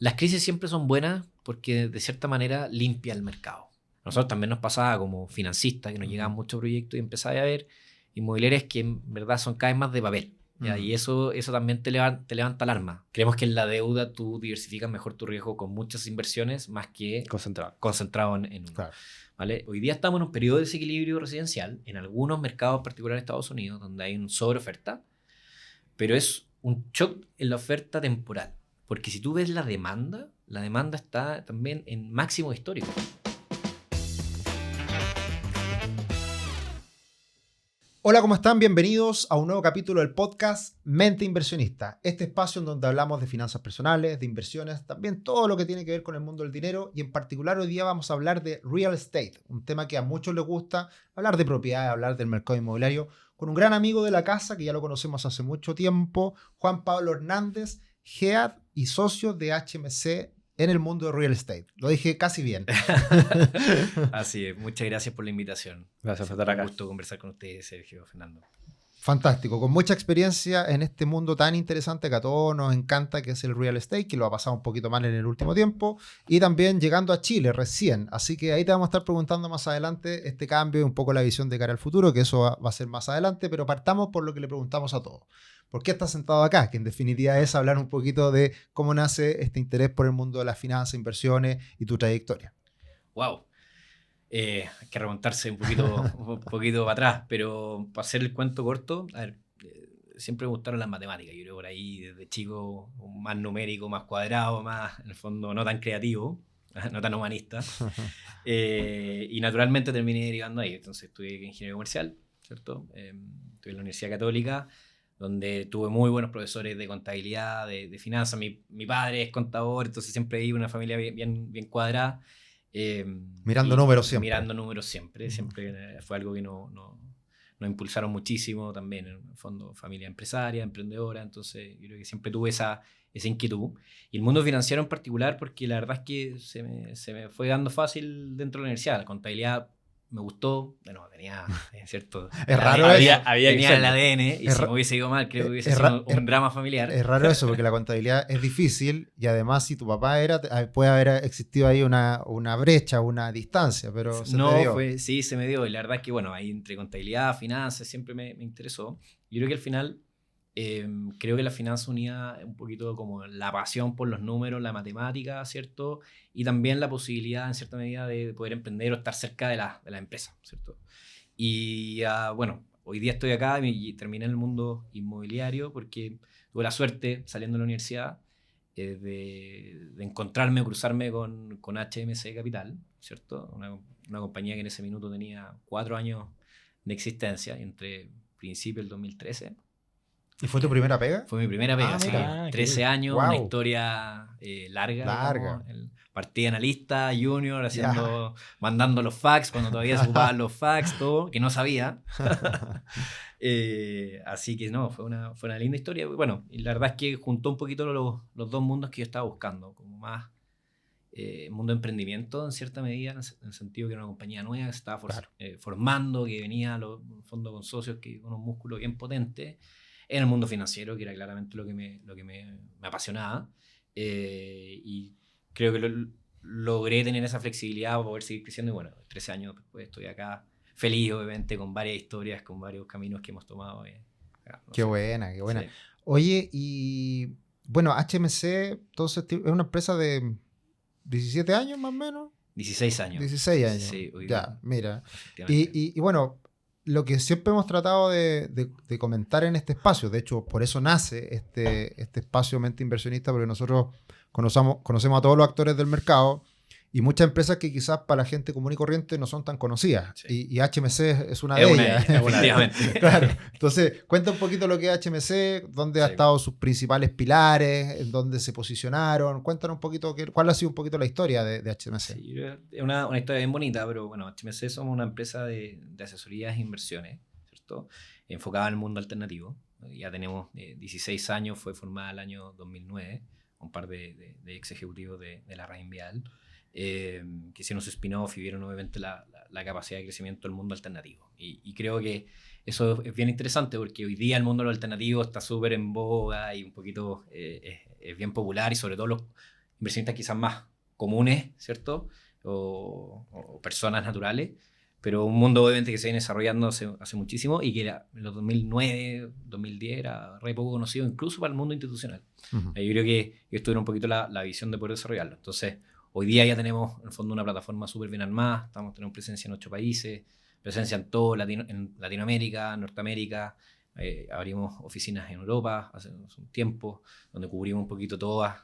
Las crisis siempre son buenas porque de cierta manera limpia el mercado. A nosotros también nos pasaba como financistas que nos llegaban muchos proyectos y empezaba a ver inmobiliarias que en verdad son cada vez más de papel. ¿Ya? Y eso también te levanta alarma. Creemos que en la deuda tú diversificas mejor tu riesgo con muchas inversiones más que concentrado en uno. Claro. ¿Vale? Hoy día estamos en un periodo de desequilibrio residencial en algunos mercados particulares de Estados Unidos donde hay un sobreoferta, pero es un shock en la oferta temporal. Porque si tú ves la demanda está también en máximo histórico. Hola, ¿cómo están? Bienvenidos a un nuevo capítulo del podcast Mente Inversionista. Este espacio en donde hablamos de finanzas personales, de inversiones, también todo lo que tiene que ver con el mundo del dinero y en particular hoy día vamos a hablar de real estate, un tema que a muchos les gusta, hablar de propiedad, hablar del mercado inmobiliario, con un gran amigo de la casa que ya lo conocemos hace mucho tiempo, Juan Pablo Hernández, Head y socio de HMC en el mundo de real estate. Lo dije casi bien. Así es, muchas gracias por la invitación. Gracias por estar acá. Un gusto conversar con ustedes, Sergio, Fernando. Fantástico, con mucha experiencia en este mundo tan interesante que a todos nos encanta, que es el real estate, que lo ha pasado un poquito mal en el último tiempo, y también llegando a Chile recién. Así que ahí te vamos a estar preguntando más adelante este cambio y un poco la visión de cara al futuro, que eso va a ser más adelante, pero partamos por lo que le preguntamos a todos. ¿Por qué estás sentado acá? Que en definitiva es hablar un poquito de cómo nace este interés por el mundo de las finanzas, inversiones y tu trayectoria. ¡Wow! Hay que remontarse un poquito para atrás, pero para hacer el cuento corto, a ver, siempre me gustaron las matemáticas. Yo creo por ahí desde chico, más numérico, más cuadrado, más en el fondo no tan creativo, no tan humanista. Y naturalmente terminé derivando ahí. Entonces estudié ingeniería comercial, ¿cierto? Estuve en la Universidad Católica, donde tuve muy buenos profesores de contabilidad, de finanzas. Mi padre es contador, entonces siempre viví una familia bien cuadrada. Mirando números siempre. Mirando números siempre. Siempre fue algo que nos impulsaron muchísimo también. En el fondo, familia empresaria, emprendedora. Entonces, yo creo que siempre tuve esa inquietud. Y el mundo financiero en particular, porque la verdad es que se me fue dando fácil dentro de la universidad. La contabilidad me gustó. Bueno, tenía, ¿cierto? Es raro tenía el ADN. Y si me hubiese ido mal, creo que hubiese sido un drama familiar. Es raro eso, porque la contabilidad es difícil y además si tu papá puede haber existido ahí una brecha, una distancia, pero se te dio. Sí, se me dio. Y la verdad es que, bueno, ahí entre contabilidad, finanzas, siempre me interesó. Yo creo que al final, creo que la finanza unía un poquito como la pasión por los números, la matemática, ¿cierto? Y también la posibilidad, en cierta medida, de poder emprender o estar cerca de la empresa, ¿cierto? Y bueno, hoy día estoy acá y terminé en el mundo inmobiliario porque tuve la suerte, saliendo de la universidad, de encontrarme o cruzarme con HMC Capital, ¿cierto? Una compañía que en ese minuto tenía 4 años de existencia, entre principio del 2013. ¿Y fue tu primera pega? Fue mi primera pega, sí. 13 años, wow. Una historia larga. Digamos, partí de analista, junior, mandando los fax, cuando todavía se ocupaban los fax, todo, que no sabía. Así que no, fue una linda historia. Bueno, y la verdad es que juntó un poquito los dos mundos que yo estaba buscando, como más mundo de emprendimiento en cierta medida, en el sentido que era una compañía nueva que se estaba formando, que venía en el fondo con socios con un músculo bien potente, en el mundo financiero, que era claramente lo que me apasionaba, y creo que logré tener esa flexibilidad para poder seguir creciendo. Y bueno, 13 años después estoy acá, feliz obviamente, con varias historias, con varios caminos que hemos tomado. Qué buena. Sí. Oye, y bueno, HMC entonces es una empresa de 17 años más o menos. 16 años. 16 años. Sí, ya, mira. Y bueno, lo que siempre hemos tratado de comentar en este espacio, de hecho, por eso nace este espacio Mente Inversionista, porque nosotros conocemos a todos los actores del mercado y muchas empresas que quizás para la gente común y corriente no son tan conocidas. Sí. Y HMC es una de ellas. Efectivamente. Claro. Entonces, cuenta un poquito lo que es HMC, dónde ha estado sus principales pilares, en dónde se posicionaron. Cuéntanos un poquito cuál ha sido un poquito la historia de HMC. Sí, es una historia bien bonita, pero bueno, HMC somos una empresa de asesorías e inversiones, ¿cierto? Enfocada en el mundo alternativo. Ya tenemos 16 años, fue formada el año 2009, un par de ex ejecutivos de la Reinvial. Que hicieron su spin-off y vieron obviamente la capacidad de crecimiento del mundo alternativo. Y creo que eso es bien interesante porque hoy día el mundo alternativo está súper en boga y un poquito es bien popular, y sobre todo los inversionistas quizás más comunes, ¿cierto? O personas naturales, pero un mundo obviamente que se viene desarrollando hace muchísimo y que era, en los 2009, 2010 era re poco conocido incluso para el mundo institucional. Yo creo que esto era un poquito la visión de poder desarrollarlo. Entonces, hoy día ya tenemos en el fondo una plataforma súper bien armada, tenemos presencia en 8 países, presencia en todo en Latinoamérica, Norteamérica, abrimos oficinas en Europa hace un tiempo, donde cubrimos un poquito todas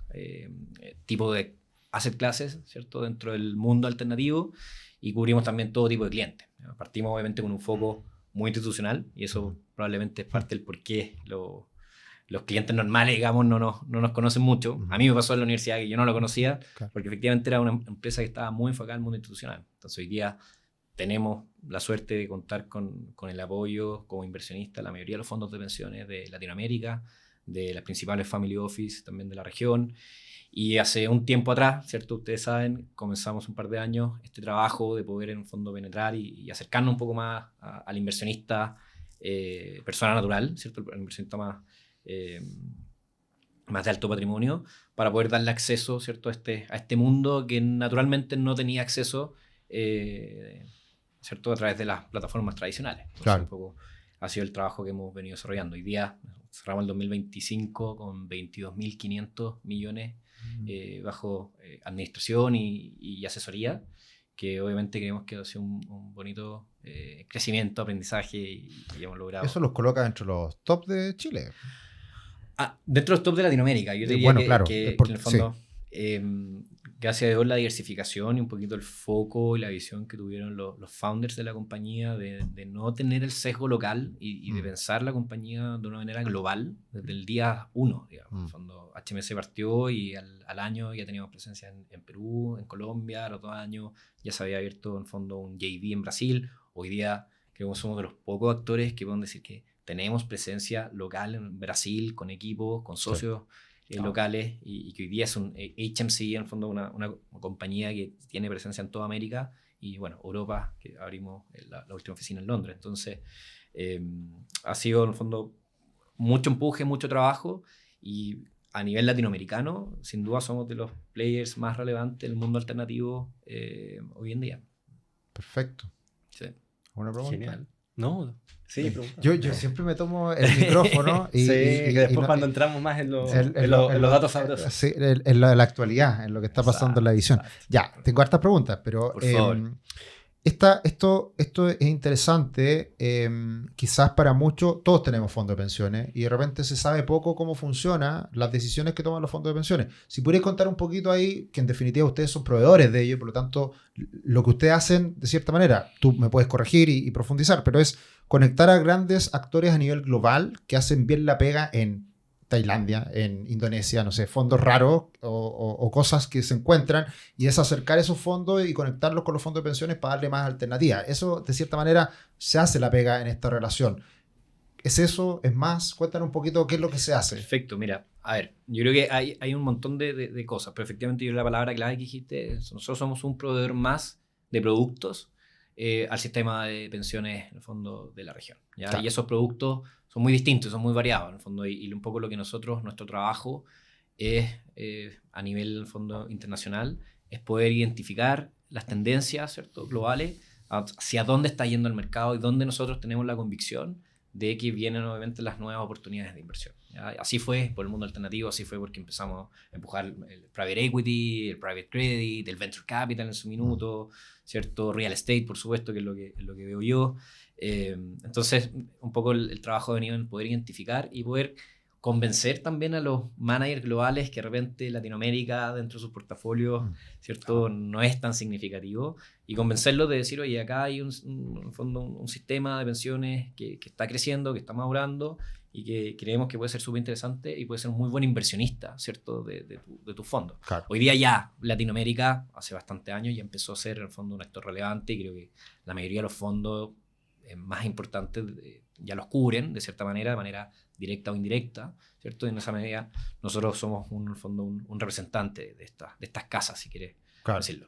tipo de asset classes, ¿cierto? Dentro del mundo alternativo, y cubrimos también todo tipo de clientes. Partimos obviamente con un foco muy institucional, y eso probablemente es parte del por qué los clientes normales, digamos, no nos conocen mucho. A mí me pasó en la universidad que yo no lo conocía, porque efectivamente era una empresa que estaba muy enfocada al mundo institucional. Entonces hoy día tenemos la suerte de contar con el apoyo como inversionista de la mayoría de los fondos de pensiones de Latinoamérica, de las principales family office también de la región. Y hace un tiempo atrás, ¿cierto? Ustedes saben, comenzamos un par de años este trabajo de poder en el fondo penetrar y acercarnos un poco más al inversionista persona natural, ¿cierto? El inversionista más de alto patrimonio, para poder darle acceso, ¿cierto? a este mundo que naturalmente no tenía acceso, ¿cierto? A través de las plataformas tradicionales. Entonces, claro. un poco ha sido el trabajo que hemos venido desarrollando. Hoy día cerramos el 2025 con 22.500 millones bajo administración y asesoría, que obviamente creemos que ha sido un bonito crecimiento, aprendizaje y hemos logrado. Eso los coloca entre los top de Chile. Dentro de los top de Latinoamérica, yo diría bueno, claro, que en el fondo, gracias a Dios, la diversificación y un poquito el foco y la visión que tuvieron los founders de la compañía de no tener el sesgo local y de pensar la compañía de una manera global desde el día 1, digamos. En el fondo, HMC partió y al año ya teníamos presencia en Perú, en Colombia, a los 2 años ya se había abierto en el fondo un JV en Brasil. Hoy día creo que somos de los pocos actores que pueden decir que tenemos presencia local en Brasil, con equipos, con socios locales, y que hoy día es un HMC, en el fondo una compañía que tiene presencia en toda América, y bueno, Europa, que abrimos la última oficina en Londres. Entonces, ha sido en el fondo mucho empuje, mucho trabajo, y a nivel latinoamericano, sin duda somos de los players más relevantes del mundo alternativo hoy en día. Perfecto. Sí. ¿Alguna pregunta? Genial. No, sí, yo siempre me tomo el micrófono y, sí, y después cuando entramos más en los datos sabrosos. Sí, en la actualidad, en lo que está pasando en la edición. Exacto. Ya, tengo hartas preguntas, pero Por favor. esto es interesante, quizás para muchos, todos tenemos fondos de pensiones y de repente se sabe poco cómo funcionan las decisiones que toman los fondos de pensiones. Si pudierais contar un poquito ahí, que en definitiva ustedes son proveedores de ello, por lo tanto, lo que ustedes hacen, de cierta manera, tú me puedes corregir y profundizar, pero es conectar a grandes actores a nivel global que hacen bien la pega en Tailandia, en Indonesia, no sé, fondos raros o cosas que se encuentran, y es acercar esos fondos y conectarlos con los fondos de pensiones para darle más alternativas. Eso, de cierta manera, se hace la pega en esta relación. ¿Es eso? ¿Es más? Cuéntanos un poquito qué es lo que se hace. Perfecto, mira, a ver, yo creo que hay un montón de cosas, pero efectivamente yo la palabra clave que dijiste, nosotros somos un proveedor más de productos al sistema de pensiones, en el fondo, de la región, ¿ya? Claro. Y esos productos son muy distintos, son muy variados, en el fondo, y un poco lo que nuestro trabajo es, a nivel, en el fondo, internacional, es poder identificar las tendencias, ¿cierto?, globales, hacia dónde está yendo el mercado y dónde nosotros tenemos la convicción de que vienen obviamente las nuevas oportunidades de inversión, ¿ya? Así fue por el mundo alternativo, así fue porque empezamos a empujar el private equity, el private credit, el venture capital en su minuto, ¿cierto? Real estate, por supuesto, que es lo que veo yo. Entonces, un poco el trabajo ha venido en poder identificar y poder convencer también a los managers globales que de repente Latinoamérica dentro de sus portafolios, ¿cierto?, no es tan significativo, y convencerlos de decir, oye, acá hay un sistema de pensiones que está creciendo, que está madurando y que creemos que puede ser súper interesante y puede ser un muy buen inversionista, ¿cierto?, de tu fondo. Claro. Hoy día ya Latinoamérica, hace bastante años, ya empezó a ser en el fondo un actor relevante, y creo que la mayoría de los fondos más importantes ya los cubren de cierta manera, de manera directa o indirecta, ¿cierto? Y en esa medida nosotros somos un representante de estas casas, si quieres decirlo.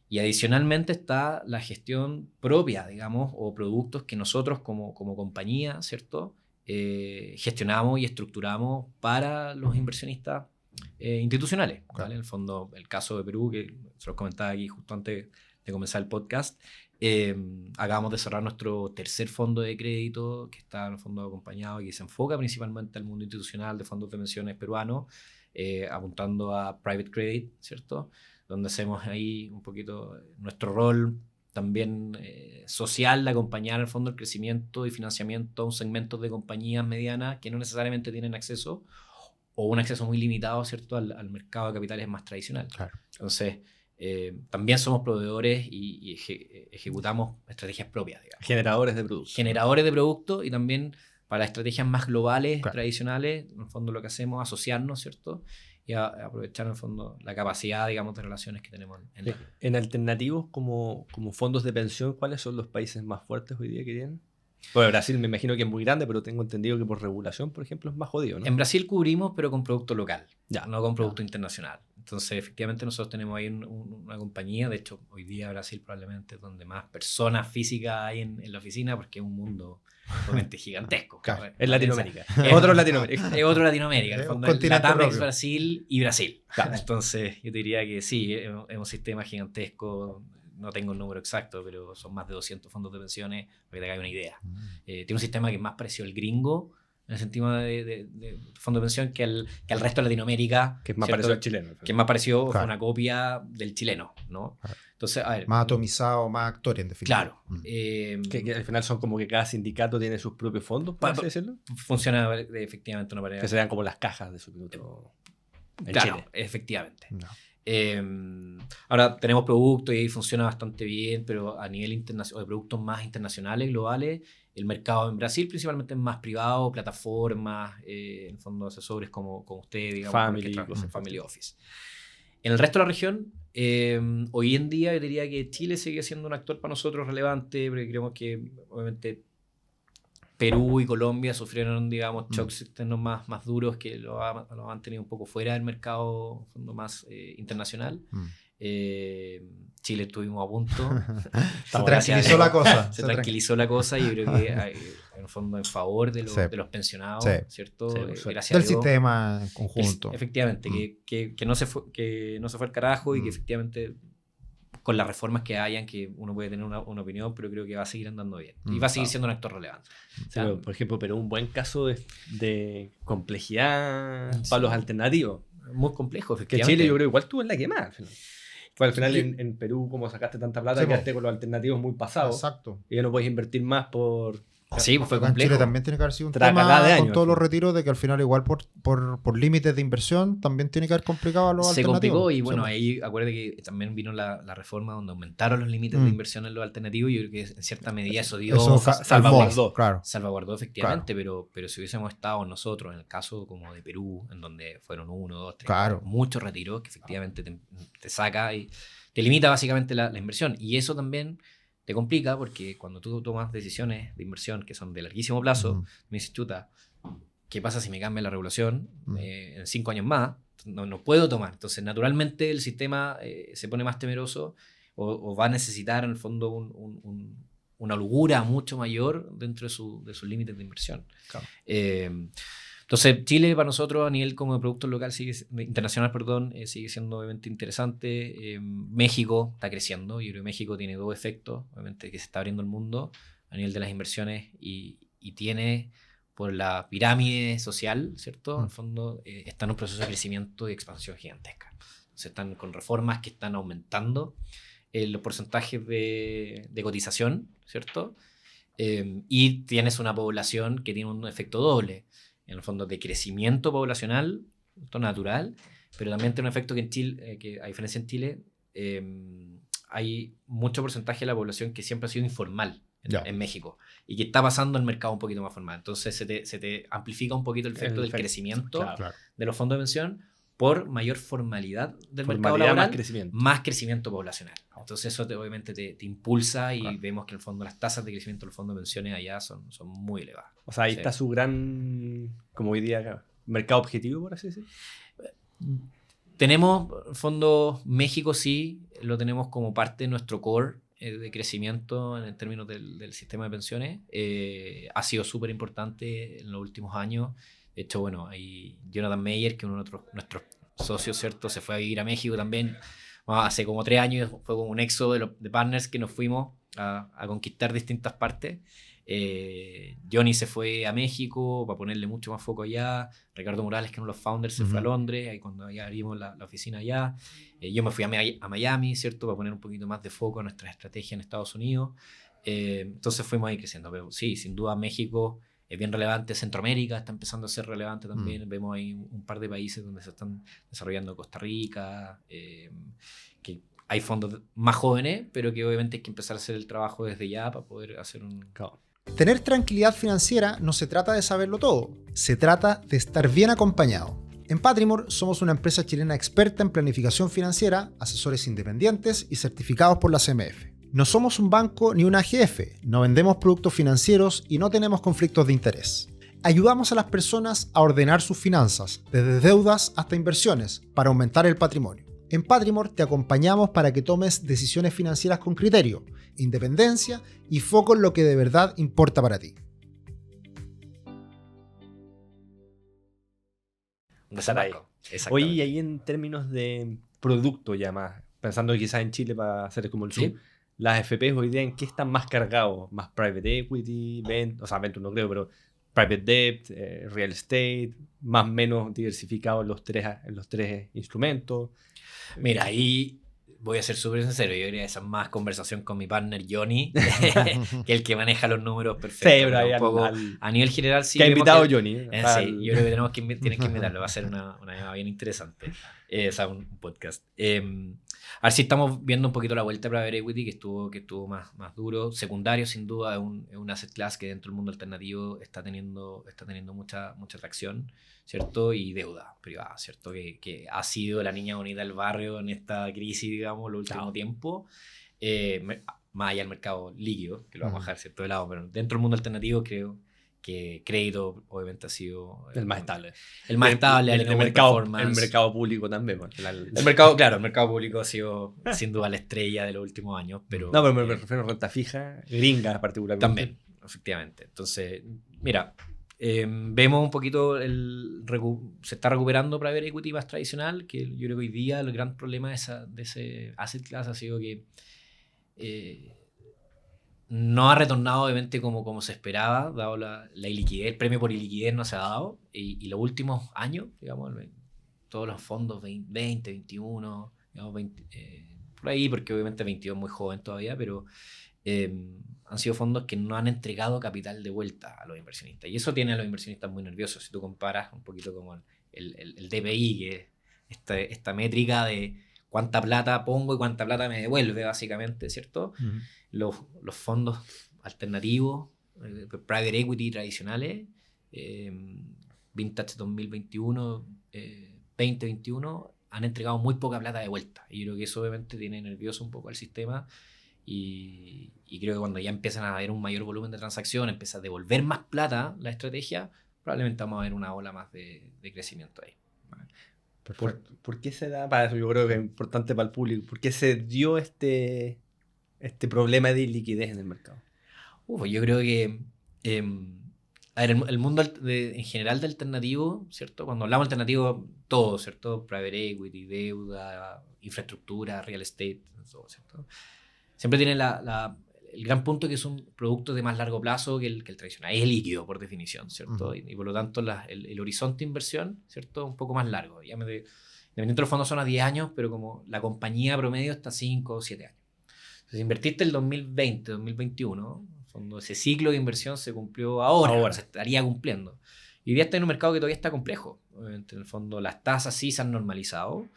Y adicionalmente está la gestión propia, digamos, o productos que nosotros como compañía, ¿cierto?, gestionamos y estructuramos para los inversionistas institucionales. Claro. ¿Vale? En el fondo, el caso de Perú, que se los comentaba aquí justo antes de comenzar el podcast, acabamos de cerrar nuestro tercer fondo de crédito, que está en el fondo acompañado y que se enfoca principalmente al mundo institucional de fondos de pensiones peruanos, apuntando a private credit, ¿cierto? Donde hacemos ahí un poquito nuestro rol también social de acompañar al fondo el crecimiento y financiamiento a un segmento de compañías medianas que no necesariamente tienen acceso o un acceso muy limitado, ¿cierto?, al mercado de capitales más tradicional. Claro. Entonces, también somos proveedores y ejecutamos estrategias propias, digamos. Generadores de productos. Generadores de productos y también para estrategias más globales, Claro. tradicionales, en el fondo lo que hacemos es asociarnos, ¿cierto?, y aprovechar en el fondo la capacidad, digamos, de relaciones que tenemos En alternativos como fondos de pensión, ¿cuáles son los países más fuertes hoy día que tienen? Bueno, Brasil me imagino que es muy grande, pero tengo entendido que por regulación, por ejemplo, es más jodido, ¿no? En Brasil cubrimos, pero con producto local, Ya, no con producto internacional. Entonces, efectivamente, nosotros tenemos ahí una compañía. De hecho, hoy día Brasil probablemente es donde más personas físicas hay en la oficina, porque es un mundo obviamente gigantesco. Claro. En Latinoamérica. Es Otro Latinoamérica. Es otro Latinoamérica. En el Un fondo, continente Latam es propio. Brasil y Brasil. Claro. Entonces, yo te diría que sí, es un sistema gigantesco. No tengo el número exacto, pero son más de 200 fondos de pensiones, para que te hagas una idea. Tiene un sistema que es más parecido al gringo, en el sentido de fondo de pensión, que al resto de Latinoamérica. Que es más ¿cierto? parecido al chileno. Que es más parecido, Claro. fue una copia del chileno, ¿no? Claro. Entonces, a ver. Más atomizado, más actor, en definitiva. Claro. Que al final son como que cada sindicato tiene sus propios fondos, por así decirlo. Funciona efectivamente de una manera. Que serían como las cajas de su minuto en Claro, Chile. efectivamente. No. Ahora tenemos productos y ahí funciona bastante bien, pero a nivel internacional, de productos más internacionales, globales, el mercado en Brasil principalmente es más privado, plataformas, en el fondo asesores como usted, digamos, Family, que cosas Family Office. En el resto de la región, hoy en día yo diría que Chile sigue siendo un actor para nosotros relevante, porque creemos que obviamente Perú y Colombia sufrieron, digamos, shocks externos más duros que lo han tenido un poco fuera del mercado en fondo más internacional. Chile estuvimos a punto. Se tranquilizó la cosa. Se tranquilizó la cosa y yo creo que en el fondo en favor de los pensionados, Sí. ¿cierto? Sí, Gracias Del a Dios. sistema en conjunto. Efectivamente, que no se fue al carajo y que efectivamente con las reformas que hayan, que uno puede tener una opinión, pero creo que va a seguir andando bien. Y va a seguir siendo un actor relevante. Sí, pero, por ejemplo, pero un buen caso de complejidad para los alternativos. Muy complejo, Que efectivamente. Chile yo creo igual tuvo en la quemada. Al final, al final Sí. en Perú, como sacaste tanta plata, Sí, quedaste con los alternativos muy pasados. Exacto. Y ya no puedes invertir más por... Sí, pues fue Acá en complejo. Chile también tiene que haber sido un Tracalá tema de años, con todos al los final. retiros de que al final igual por límites de inversión también tiene que haber complicado a los Se alternativos. complicó y bueno, Sí, ahí acuérdate que también vino la reforma donde aumentaron los límites de inversión en los alternativos y yo creo que en cierta medida eso dio eso salvaguardó. Claro. salvaguardó efectivamente, pero si hubiésemos estado nosotros en el caso como de Perú, en donde fueron 1, 2, 3, Claro. muchos retiros que efectivamente te saca y te limita básicamente la inversión. Y eso también te complica porque cuando tú tomas decisiones de inversión que son de larguísimo plazo, me dices, chuta, ¿qué pasa si me cambia la regulación en 5 años más? No puedo tomar. Entonces, naturalmente, el sistema se pone más temeroso o va a necesitar, en el fondo, una holgura mucho mayor dentro de sus límites de inversión. Claro. Entonces, Chile para nosotros a nivel como de producto local internacional, sigue siendo obviamente interesante. México está creciendo. Yo creo que México tiene dos efectos, obviamente, que se está abriendo el mundo a nivel de las inversiones y tiene por la pirámide social, ¿cierto? En el fondo está en un proceso de crecimiento y expansión gigantesca. Entonces están con reformas que están aumentando los porcentajes de cotización, ¿cierto? Y tienes una población que tiene un efecto doble, en el fondo de crecimiento poblacional, esto natural, pero también tiene un efecto que en Chile, que a diferencia en Chile, hay mucho porcentaje de la población que siempre ha sido informal en México y que está pasando al mercado un poquito más formal. Entonces se te amplifica un poquito el efecto del crecimiento de los fondos de pensión por mayor formalidad del mercado laboral, más crecimiento poblacional. Entonces eso obviamente te impulsa y vemos que en el fondo las tasas de crecimiento de los fondos de pensiones allá son muy elevadas. O sea, ahí está su gran, como hoy día, mercado objetivo, por así decirlo. Tenemos fondos, México sí, lo tenemos como parte de nuestro core de crecimiento en términos del sistema de pensiones. Ha sido súper importante en los últimos años. De hecho, bueno, hay Jonathan Meyer, que es uno de nuestros socios, ¿cierto? Se fue a vivir a México también. Hace como 3 años fue como un éxodo de partners que nos fuimos a conquistar distintas partes. Johnny se fue a México para ponerle mucho más foco allá. Ricardo Morales, que es uno de los founders, se fue a Londres, ahí cuando ya abrimos la oficina allá. Yo me fui a Miami, ¿cierto? Para poner un poquito más de foco a nuestra estrategia en Estados Unidos. Entonces fuimos ahí creciendo. Pero sí, sin duda México es bien relevante. Centroamérica está empezando a ser relevante también. Vemos ahí un par de países donde se están desarrollando. Costa Rica, que hay fondos más jóvenes, pero que obviamente hay que empezar a hacer el trabajo desde ya para poder hacer un... Claro. Tener tranquilidad financiera no se trata de saberlo todo, se trata de estar bien acompañado. En Patrimor somos una empresa chilena experta en planificación financiera, asesores independientes y certificados por la CMF. No somos un banco ni una AGF, no vendemos productos financieros y no tenemos conflictos de interés. Ayudamos a las personas a ordenar sus finanzas, desde deudas hasta inversiones, para aumentar el patrimonio. En Patrimor te acompañamos para que tomes decisiones financieras con criterio, independencia y foco en lo que de verdad importa para ti. Oye, y ahí en términos de producto ya más, pensando quizás en Chile para hacer como el zoom, ¿Sí? las FPs hoy día ¿en qué están más cargados? ¿Más private equity, venture no creo, pero private debt, real estate, más o menos diversificado en los tres instrumentos? Mira, ahí voy a ser súper sincero. Yo diría que esa es más conversación con mi partner Johnny, que el que maneja los números perfectos. Sí, pero ahí un poco, a nivel general sí. Que ha vemos invitado Johnny. Sí, yo creo que tienen que invitarlo. Va a ser una llamada bien interesante. O sea, un podcast. A ver si estamos viendo un poquito la vuelta para private equity, que estuvo más duro. Secundario, sin duda, es un asset class que dentro del mundo alternativo está teniendo mucha atracción, ¿cierto? Y deuda privada, ¿cierto? Que ha sido la niña bonita del barrio en esta crisis, digamos, el último tiempo. Más allá del mercado líquido, que lo vamos a dejar, ¿cierto? De lado, pero dentro del mundo alternativo creo que crédito obviamente ha sido el más estable. El más estable, el mercado público también. El mercado público ha sido sin duda la estrella de los últimos años. Pero, no, pero me refiero a renta fija, gringa particularmente. También, efectivamente. Entonces, mira, vemos un poquito, se está recuperando private equity más tradicional, que yo creo que hoy día el gran problema de ese asset class ha sido que no ha retornado obviamente como se esperaba, dado la iliquidez. El premio por iliquidez no se ha dado, y los últimos años, digamos, todos los fondos 20, 21, digamos, 20, por ahí, porque obviamente 22 es muy joven todavía, pero han sido fondos que no han entregado capital de vuelta a los inversionistas, y eso tiene a los inversionistas muy nerviosos. Si tú comparas un poquito como el DPI, que es esta métrica de cuánta plata pongo y cuánta plata me devuelve, básicamente, ¿cierto? Los fondos alternativos, private equity tradicionales, Vintage 2021, 2021, han entregado muy poca plata de vuelta. Y yo creo que eso obviamente tiene nervioso un poco al sistema. Y creo que cuando ya empiezan a haber un mayor volumen de transacciones, empieza a devolver más plata la estrategia, probablemente vamos a ver una ola más de crecimiento ahí. ¿Por qué se da, para eso yo creo que es importante para el público, por qué se dio este problema de liquidez en el mercado? Yo creo que a ver, el mundo en general de alternativo, ¿cierto? Cuando hablamos de alternativo, todo, ¿cierto? Private equity, deuda, infraestructura, real estate, todo, ¿cierto? Siempre tiene el gran punto que son productos de más largo plazo que el tradicional. Es líquido, por definición, ¿cierto? Y por lo tanto el horizonte de inversión, ¿cierto? Un poco más largo. Dependiendo de los fondos son a 10 años, pero como la compañía promedio está a 5 o 7 años. Entonces, invertiste el 2020, 2021, cuando ese ciclo de inversión se cumplió ahora. Se estaría cumpliendo. Y hoy día está en un mercado que todavía está complejo. Obviamente, en el fondo, las tasas sí se han normalizado,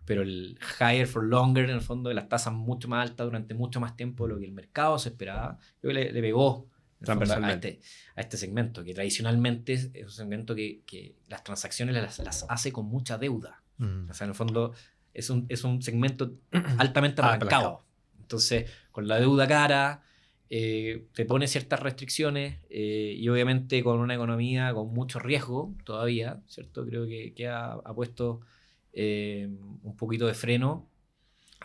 pero el higher for longer, en el fondo, de las tasas mucho más altas durante mucho más tiempo de lo que el mercado se esperaba, creo que le pegó a este segmento, que tradicionalmente es un segmento que las transacciones las hace con mucha deuda. O sea, en el fondo, es un segmento altamente apalancado. Entonces, con la deuda cara, te pone ciertas restricciones, y obviamente con una economía con mucho riesgo todavía, ¿cierto? Creo que ha puesto un poquito de freno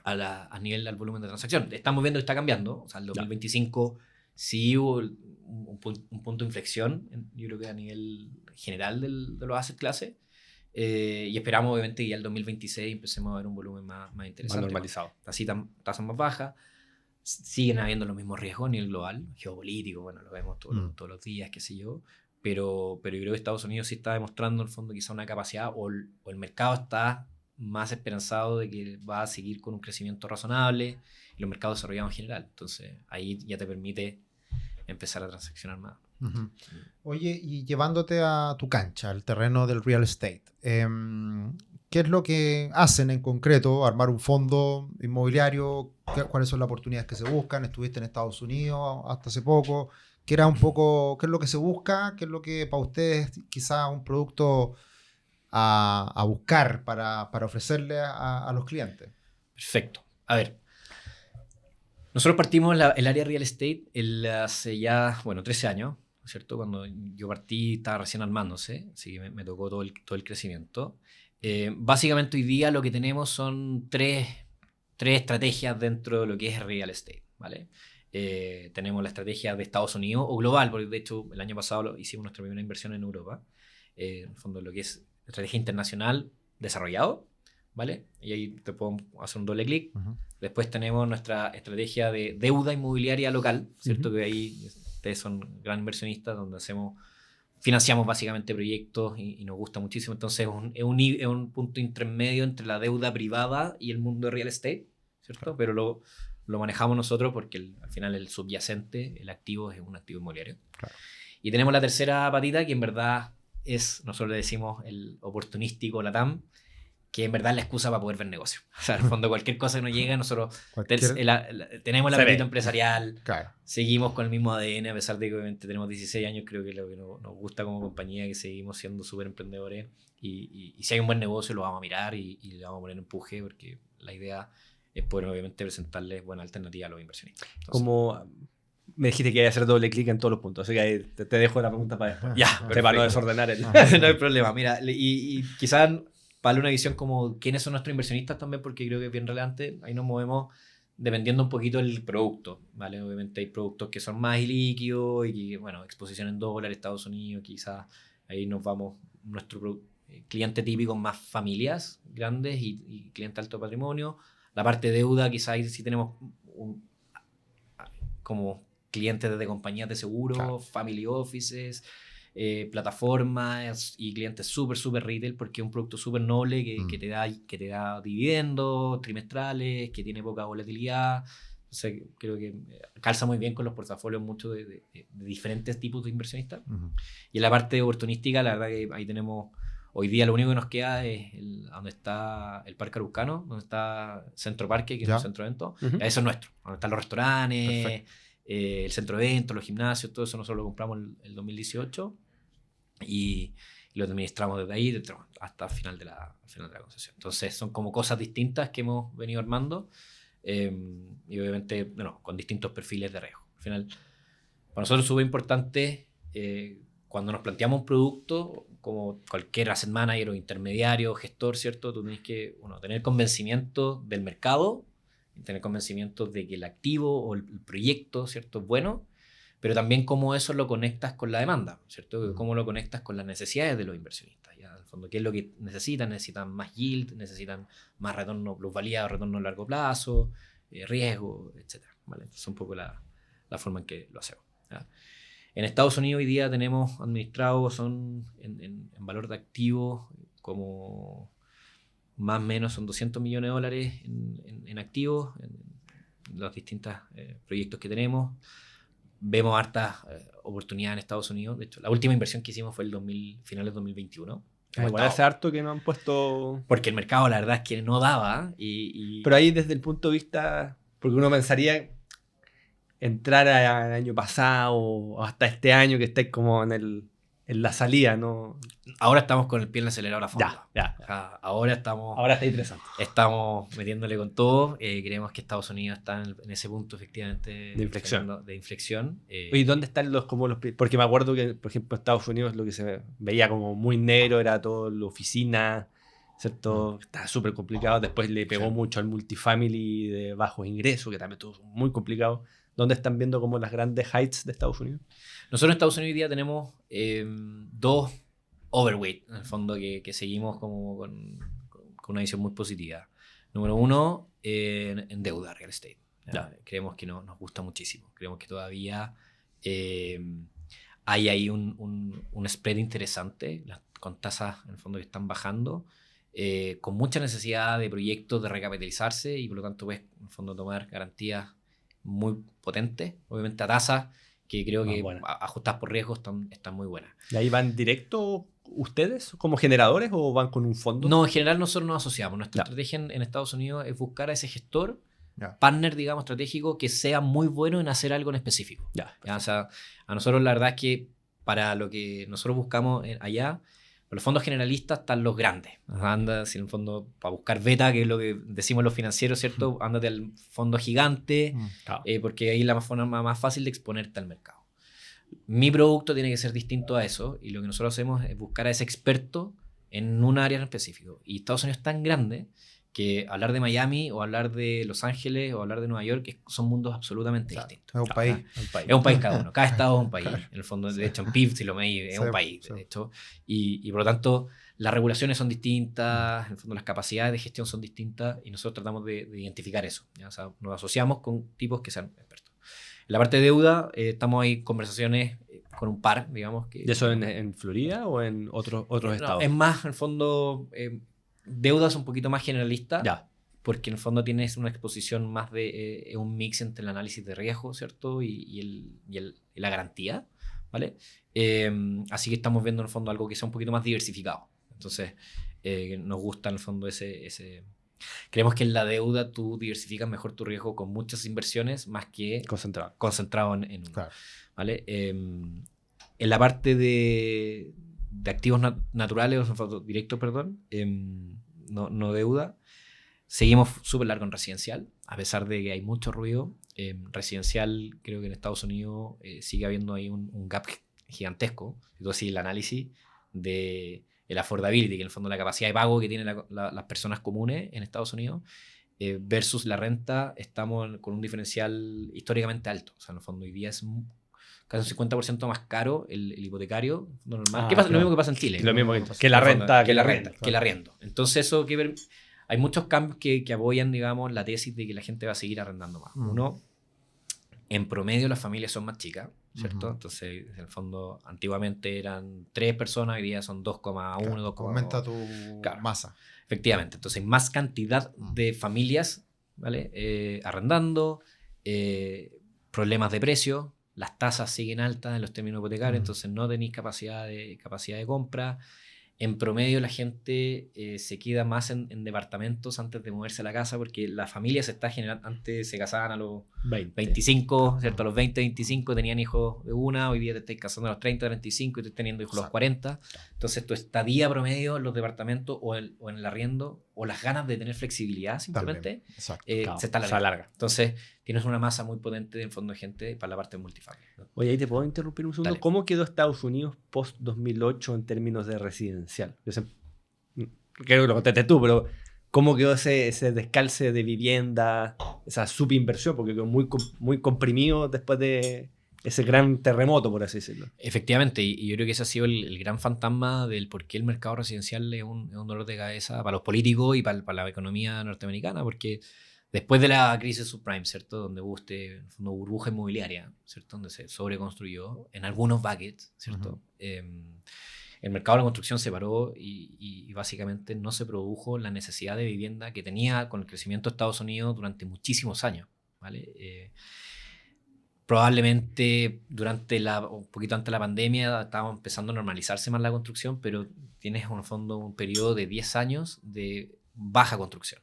a nivel del volumen de transacción. Estamos viendo que está cambiando. O sea, el 2025 sí hubo un punto de inflexión, yo creo que a nivel general de los asset clases. Y esperamos obviamente que ya el 2026 empecemos a ver un volumen más Más interesante. normalizado. Así tasas más bajas. Siguen habiendo los mismos riesgos a nivel global, geopolítico, bueno, lo vemos todos los días, qué sé yo. Pero yo creo que Estados Unidos sí está demostrando en el fondo quizá una capacidad o el mercado está más esperanzado de que va a seguir con un crecimiento razonable y los mercados desarrollados en general. Entonces ahí ya te permite empezar a transaccionar más. Uh-huh. Oye, y llevándote a tu cancha, al terreno del real estate, ¿qué es lo que hacen en concreto? ¿Armar un fondo inmobiliario? ¿Cuáles son las oportunidades que se buscan? ¿Estuviste en Estados Unidos hasta hace poco? ¿Qué era un poco, qué es lo que se busca? ¿Qué es lo que para ustedes quizá un producto a buscar para ofrecerle a los clientes? Perfecto. A ver, nosotros partimos el área real estate hace ya, 13 años, ¿no es cierto? Cuando yo partí estaba recién armándose, así que me tocó todo el crecimiento. Básicamente hoy día lo que tenemos son tres estrategias dentro de lo que es real estate, ¿vale? Tenemos la estrategia de Estados Unidos o global, porque de hecho el año pasado hicimos nuestra primera inversión en Europa, en el fondo lo que es estrategia internacional desarrollado, ¿vale? Y ahí te puedo hacer un doble clic. Uh-huh. Después tenemos nuestra estrategia de deuda inmobiliaria local, ¿cierto? Que ahí ustedes son gran inversionistas, donde financiamos básicamente proyectos y nos gusta muchísimo. Entonces es un punto intermedio entre la deuda privada y el mundo de real estate, ¿cierto? Claro. Pero lo manejamos nosotros porque al final el subyacente, el activo, es un activo inmobiliario. Claro. Y tenemos la tercera patita, que en verdad nosotros le decimos el oportunístico LATAM, que en verdad es la excusa para poder ver negocio. O sea, en el fondo cualquier cosa que nos llega, nosotros tenemos el apetito empresarial, claro. Seguimos con el mismo ADN, a pesar de que obviamente tenemos 16 años, creo que es lo que nos gusta como compañía, que seguimos siendo súper emprendedores, y si hay un buen negocio lo vamos a mirar y le vamos a poner empuje, porque la idea es poder obviamente presentarles buena alternativa a los inversionistas. Entonces, como me dijiste que iba a hacer doble clic en todos los puntos, así que ahí te dejo la pregunta para después. Ya, para no desordenar el... No hay problema, mira, y quizás para darle una visión como quiénes son nuestros inversionistas también, porque creo que es bien relevante, ahí nos movemos dependiendo un poquito del producto, ¿vale? Obviamente hay productos que son más ilíquidos y, bueno, exposición en dólares, Estados Unidos, quizás ahí nos vamos, nuestro cliente típico más familias grandes y cliente alto patrimonio. La parte de deuda, quizás ahí sí tenemos como clientes desde compañías de seguro, claro, family offices, plataformas y clientes súper retail, porque es un producto súper noble que te da dividendos trimestrales, que tiene poca volatilidad. O sea, creo que calza muy bien con los portafolios mucho de diferentes tipos de inversionistas. Uh-huh. Y en la parte oportunística, la verdad que ahí tenemos, hoy día lo único que nos queda es donde está el Parque Araucano, donde está Centro Parque, que es un centro de eventos. Uh-huh. Eso es nuestro, donde están los restaurantes, el centro de eventos, los gimnasios, todo eso nosotros lo compramos el 2018. Y lo administramos desde ahí hasta el final de la concesión. Entonces son como cosas distintas que hemos venido armando, y obviamente con distintos perfiles de riesgo. Al final, para nosotros es súper importante cuando nos planteamos un producto, como cualquier asset manager o intermediario o gestor, ¿cierto? Tú tienes que tener convencimiento del mercado, tener convencimiento de que el activo o el proyecto, ¿cierto?, es bueno, pero también cómo eso lo conectas con la demanda, ¿cierto? Cómo lo conectas con las necesidades de los inversionistas. ¿Ya? En el fondo, ¿qué es lo que necesitan? Necesitan más yield, necesitan más retorno, plusvalía, retorno a largo plazo, riesgo, etc. ¿Vale? Entonces, es un poco la forma en que lo hacemos. ¿Ya? En Estados Unidos hoy día tenemos administrados, son en valor de activos, como más o menos son $200 millones en activos, en los distintos proyectos que tenemos. Vemos hartas oportunidades en Estados Unidos. De hecho, la última inversión que hicimos fue finales de 2021. Igual hace harto que no han puesto... Porque el mercado, la verdad, es que no daba. Pero ahí desde el punto de vista... Porque uno pensaría entrar al año pasado o hasta este año que estáis como en la salida, ¿no? Ahora estamos con el pie en el acelerador a fondo. Ya. Ahora está interesante. Estamos metiéndole con todo. Creemos que Estados Unidos está en ese punto, efectivamente, de inflexión. ¿Y dónde están porque me acuerdo que, por ejemplo, Estados Unidos lo que se veía como muy negro era todo la oficina, ¿cierto? Estaba súper complicado. Después le pegó mucho al multifamily de bajos ingresos, que también estuvo muy complicado. ¿Dónde están viendo como las grandes heights de Estados Unidos? Nosotros en Estados Unidos hoy día tenemos dos overweight, en el fondo, que seguimos como con una visión muy positiva. Número 1, en deuda, real estate. Creemos que nos gusta muchísimo. Creemos que todavía hay ahí un spread interesante, con tasas en el fondo que están bajando, con mucha necesidad de proyectos de recapitalizarse y por lo tanto en el fondo tomar garantías muy potentes, obviamente a tasas que creo que ajustadas por riesgo están muy buenas. ¿Y ahí van directo ustedes como generadores o van con un fondo? No, en general nosotros nos asociamos. Nuestra estrategia en Estados Unidos es buscar a ese gestor, partner, digamos, estratégico, que sea muy bueno en hacer algo en específico. O sea, a nosotros la verdad es que para lo que nosotros buscamos allá, los fondos generalistas están los grandes. Anda, si en el fondo, para buscar beta, que es lo que decimos los financieros, ¿cierto? Ándate al fondo gigante, porque ahí es la forma más fácil de exponerte al mercado. Mi producto tiene que ser distinto a eso, y lo que nosotros hacemos es buscar a ese experto en un área en específico. Y Estados Unidos es tan grande que hablar de Miami o hablar de Los Ángeles o hablar de Nueva York son mundos absolutamente distintos. Es un país. Es un país cada uno. Cada estado es un país. En el fondo, de hecho, en PIB, si lo medís, es un país, de hecho. Y por lo tanto, las regulaciones son distintas, en el fondo las capacidades de gestión son distintas y nosotros tratamos de identificar eso. O sea, nos asociamos con tipos que sean expertos. En la parte de deuda, estamos ahí en conversaciones con un par, digamos. ¿Y eso en Florida o en otros estados? Es más, en el fondo... deudas un poquito más generalista, porque en el fondo tienes una exposición más de un mix entre el análisis de riesgo, ¿cierto? Y la garantía, ¿vale? Así que estamos viendo en el fondo algo que sea un poquito más diversificado. Entonces, nos gusta en el fondo ese... Creemos que en la deuda tú diversificas mejor tu riesgo con muchas inversiones más que concentrado en uno, ¿vale? En la parte de activos naturales, o directos, perdón, no deuda, seguimos súper largo en residencial, a pesar de que hay mucho ruido. Residencial, creo que en Estados Unidos sigue habiendo ahí un gap gigantesco. Entonces, el análisis de el affordability, que en el fondo la capacidad de pago que tienen las personas comunes en Estados Unidos, versus la renta, estamos con un diferencial históricamente alto. O sea, en el fondo hoy día es casi un 50% más caro el hipotecario normal. ¿Qué pasa? Lo mismo que pasa en Chile. Lo mismo que la renta. Que el arriendo. Entonces eso hay muchos cambios que apoyan, digamos, la tesis de que la gente va a seguir arrendando más. Uno, en promedio las familias son más chicas, ¿cierto? Entonces, en el fondo, antiguamente eran 3 personas, hoy día son 2,1, 2,2. Aumenta tu masa. Efectivamente. Entonces, hay más cantidad de familias, ¿vale? Arrendando, problemas de precio. Las tasas siguen altas en los términos hipotecarios, entonces no tenéis capacidad de compra. En promedio la gente se queda más en departamentos antes de moverse a la casa, porque la familia se está generando. Antes se casaban a los 25, ¿cierto? A los 20, 25 tenían hijos de una, hoy día te estás casando a los 30, 35 y estás teniendo hijos a los 40. Entonces tu estadía promedio en los departamentos o en el arriendo, o las ganas de tener flexibilidad simplemente, se está alargando. Entonces tienes una masa muy potente en fondo de gente para la parte multifamiliar, ¿no? Oye, ahí te puedo interrumpir un segundo. Dale. ¿Cómo quedó Estados Unidos post-2008 en términos de residencial? Creo que lo contaste tú, pero ¿cómo quedó ese descalce de vivienda, esa subinversión? Porque quedó muy comprimido después de ese gran terremoto, por así decirlo. Efectivamente, y yo creo que ese ha sido el gran fantasma del por qué el mercado residencial es un dolor de cabeza para los políticos y para la economía norteamericana, porque después de la crisis subprime, ¿cierto? Donde hubo una burbuja inmobiliaria, ¿cierto? Donde se sobreconstruyó en algunos buckets, ¿cierto? El mercado de la construcción se paró y básicamente no se produjo la necesidad de vivienda que tenía con el crecimiento de Estados Unidos durante muchísimos años, ¿vale? Probablemente un poquito antes de la pandemia estaba empezando a normalizarse más la construcción, pero tienes en el fondo un periodo de 10 años de baja construcción.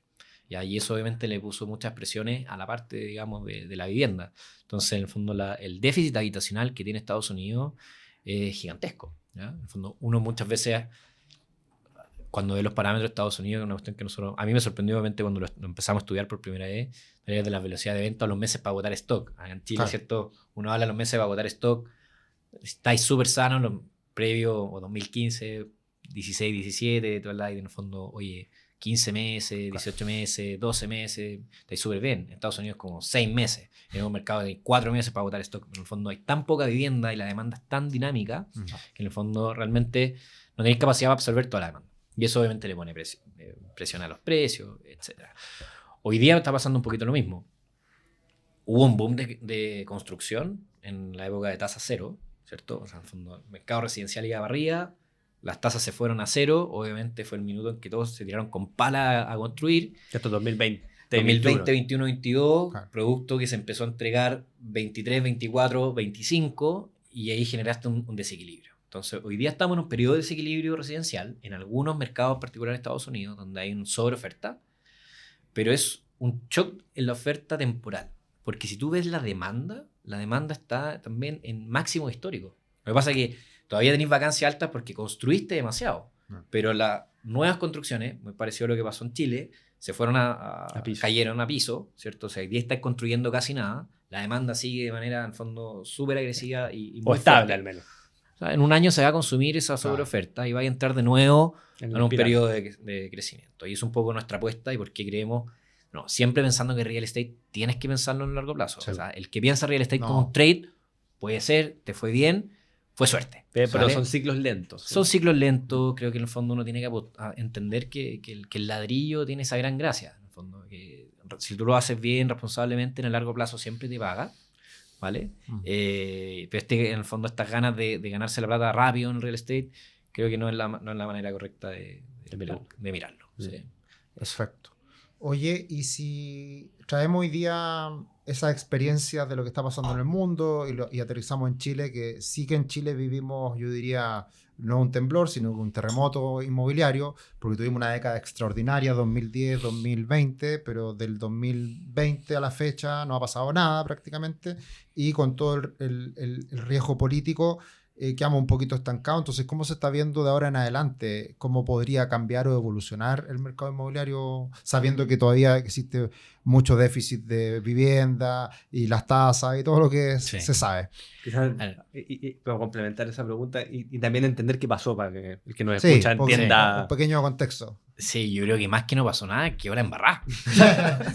Y eso obviamente le puso muchas presiones a la parte, digamos, de la vivienda. Entonces, en el fondo, el déficit habitacional que tiene Estados Unidos es gigantesco, ¿ya? En el fondo, uno muchas veces, cuando ve los parámetros de Estados Unidos, una cuestión que a mí me sorprendió obviamente cuando lo empezamos a estudiar por primera vez, de la velocidad de venta a los meses para agotar stock. En Chile, ¿cierto? Uno habla de los meses para agotar stock, estáis súper sanos, los previos, o 2015, 16, 17, tú hablas y en el fondo, oye, 15 meses, 18 meses, 12 meses, estáis súper bien. En Estados Unidos como 6 meses. En un mercado de 4 meses para botar stock. Pero en el fondo hay tan poca vivienda y la demanda es tan dinámica que en el fondo realmente no tenéis capacidad para absorber toda la demanda. Y eso obviamente le pone presión a los precios, etc. Hoy día está pasando un poquito lo mismo. Hubo un boom de construcción en la época de tasa cero, ¿cierto? O sea, en el fondo, el mercado residencial iba arriba, las tasas se fueron a cero, obviamente fue el minuto en que todos se tiraron con pala a construir. Esto es 2020. 2020, 21, 22, Claro. producto que se empezó a entregar 23, 24, 25, y ahí generaste un desequilibrio. Entonces, hoy día estamos en un periodo de desequilibrio residencial en algunos mercados, en particular en Estados Unidos, donde hay un sobreoferta, pero es un shock en la oferta temporal. Porque si tú ves la demanda está también en máximo histórico. Lo que pasa es que todavía tenéis vacancias altas porque construiste demasiado. Pero las nuevas construcciones, muy parecido a lo que pasó en Chile, se fueron cayeron a piso, ¿cierto? O sea, hoy día estáis construyendo casi nada. La demanda sigue de manera, en el fondo, súper agresiva y muy O estable, fuerte. al menos. O sea, en un año se va a consumir esa sobreoferta y va a entrar de nuevo en un espiral. periodo de crecimiento. Y es un poco nuestra apuesta y por qué creemos, no, siempre pensando que real estate tienes que pensarlo en el largo plazo. Sí. O sea, el que piensa real estate No. como un trade, puede ser, te fue bien, fue suerte. Pero ¿vale? son ciclos lentos. Son ciclos lentos, creo que en el fondo uno tiene que entender que el ladrillo tiene esa gran gracia. En el fondo, que si tú lo haces bien, responsablemente, en el largo plazo siempre te paga. ¿Vale? Pero en el fondo estas ganas de ganarse la plata rápido en real estate, creo que no es la manera correcta de mirarlo. Sí. Perfecto. Oye, y si traemos hoy día esas experiencias de lo que está pasando en el mundo y aterrizamos en Chile, que sí que en Chile vivimos, yo diría, no un temblor, sino un terremoto inmobiliario, porque tuvimos una década extraordinaria, 2010, 2020, pero del 2020 a la fecha no ha pasado nada prácticamente, y con todo el riesgo político quedamos un poquito estancados. Entonces, ¿cómo se está viendo de ahora en adelante? ¿Cómo podría cambiar o evolucionar el mercado inmobiliario, sabiendo que todavía existe mucho déficit de vivienda y las tasas y todo lo que Sí. se sabe? Quizás, y para complementar esa pregunta y también entender qué pasó para que el que nos Sí, escucha porque- entienda. un pequeño contexto. Sí, yo creo que más que no pasó nada, que ahora embarrá.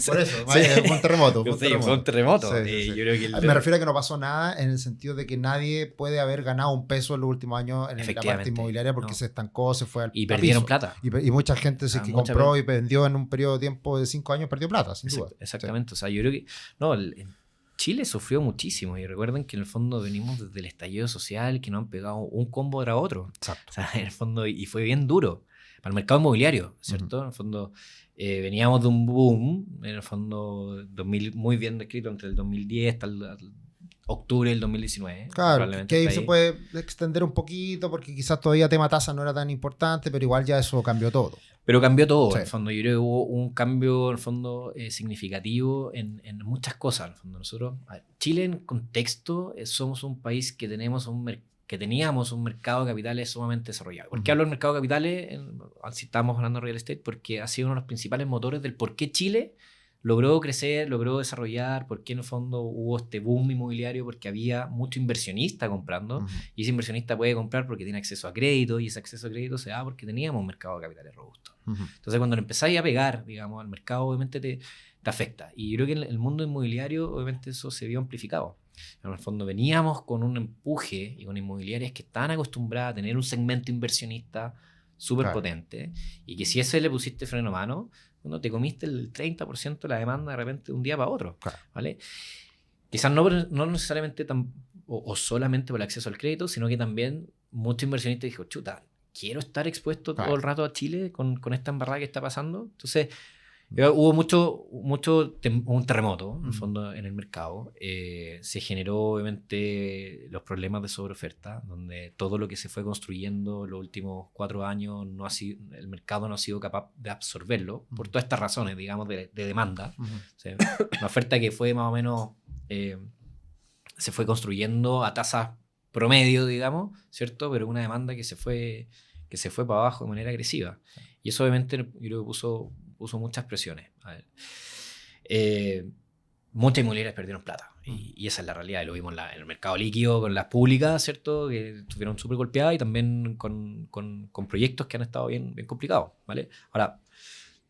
Por eso, Sí. fue un terremoto. Fue un terremoto. Sí, sí, sí. Yo creo que Me refiero a que no pasó nada en el sentido de que nadie puede haber ganado un peso en los últimos años en la parte Efectivamente, inmobiliaria porque no. se estancó, se fue al y a perdieron piso. plata. Y mucha gente sí que Mucha compró y vendió en un periodo de tiempo de 5 años, perdió plata, sin duda. Exactamente. O sea, yo creo que no, Chile sufrió muchísimo y recuerden que en el fondo venimos desde el estallido social que nos han pegado un combo tras otro. Exacto. O sea, en el fondo, y fue bien duro para el mercado inmobiliario, ¿cierto? En el fondo, veníamos de un boom, en el fondo, 2000, muy bien descrito, entre el 2010 hasta el octubre del 2019. Claro, Probablemente que ahí está se puede extender un poquito porque quizás todavía tema tasa no era tan importante, pero igual ya eso cambió todo. Pero cambió todo, Sí. en el fondo. Yo creo que hubo un cambio, en el fondo, significativo en muchas cosas. En el fondo, nosotros, Chile, en contexto, somos un país que teníamos un mercado de capitales sumamente desarrollado. ¿Por qué hablo del mercado de capitales? Si estamos hablando de real estate, porque ha sido uno de los principales motores del por qué Chile logró crecer, logró desarrollar, por qué en el fondo hubo este boom inmobiliario, porque había mucho inversionista comprando. Y ese inversionista puede comprar porque tiene acceso a crédito, y ese acceso a crédito se da porque teníamos un mercado de capitales robusto. Entonces, cuando le empezáis a pegar, digamos, al mercado, obviamente te afecta. Y yo creo que en el mundo inmobiliario, obviamente, eso se vio amplificado. En el fondo, veníamos con un empuje y con inmobiliarias que estaban acostumbradas a tener un segmento inversionista súper Claro. potente, y que si a ese le pusiste freno a mano, bueno, te comiste el 30% de la demanda de repente de un día para otro. Claro. ¿Vale? Quizás no necesariamente o solamente por el acceso al crédito, sino que también muchos inversionistas dijo, chuta, quiero estar expuesto Claro. todo el rato a Chile con esta embarrada que está pasando. Entonces, hubo un terremoto, en el fondo, en el mercado. Se generó, obviamente, los problemas de sobreoferta, donde todo lo que se fue construyendo los últimos 4 años, el mercado no ha sido capaz de absorberlo, por todas estas razones, digamos, de demanda. O sea, una oferta que fue más o menos... se fue construyendo a tasas promedio, digamos, ¿cierto? Pero una demanda que se fue para abajo de manera agresiva. Y eso obviamente yo creo que puso muchas presiones. A ver. Muchas inmobiliarias perdieron plata. Y esa es la realidad. Y lo vimos en el mercado líquido con las públicas, ¿cierto? Que estuvieron súper golpeadas, y también con proyectos que han estado bien complicados, ¿vale? Ahora,